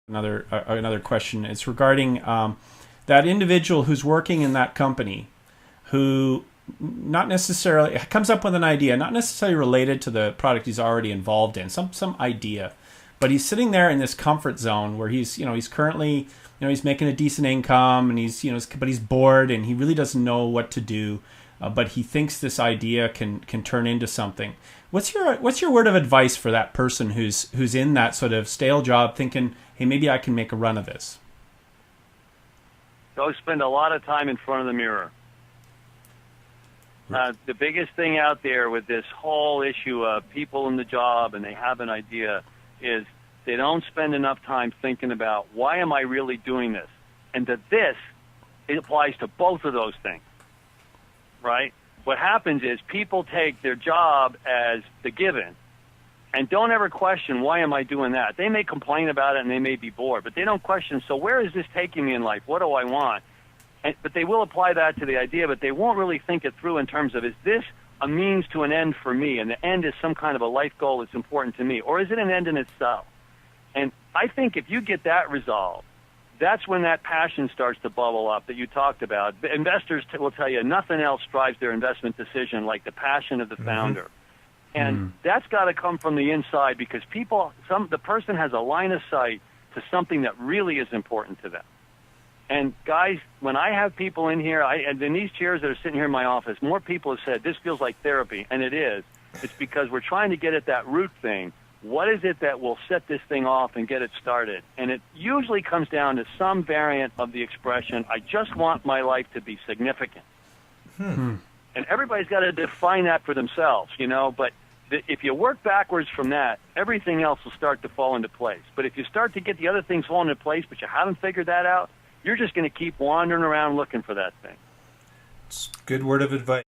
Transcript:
Another question. It's regarding that individual who's working in that company, who not necessarily comes up with an idea, not necessarily related to the product he's already involved in, some idea, but he's sitting there in this comfort zone where he's currently, he's making a decent income, and but he's bored and he really doesn't know what to do, but he thinks this idea can turn into something. What's your word of advice for that person who's in that sort of stale job, thinking, hey, maybe I can make a run of this? Go spend a lot of time in front of the mirror. The biggest thing out there with this whole issue of people in the job and they have an idea is they don't spend enough time thinking about, why am I really doing this? And that it applies to both of those things, right? What happens is people take their job as the given and don't ever question, why am I doing that? They may complain about it and they may be bored, but they don't question, so where is this taking me in life? What do I want? But they will apply that to the idea, but they won't really think it through in terms of, is this a means to an end for me, and the end is some kind of a life goal that's important to me, or is it an end in itself? And I think if you get that resolved, that's when that passion starts to bubble up that you talked about. Investors will tell you nothing else drives their investment decision like the passion of the founder. And that's got to come from the inside, because the person has a line of sight to something that really is important to them. And guys, when I have people in here, and in these chairs that are sitting here in my office, more people have said, this feels like therapy, and it is. It's because we're trying to get at that root thing. What is it that will set this thing off and get it started? And it usually comes down to some variant of the expression, I just want my life to be significant. And everybody's got to define that for themselves, but if you work backwards from that, everything else will start to fall into place. But if you start to get the other things falling into place, but you haven't figured that out, you're just going to keep wandering around looking for that thing. It's a good word of advice.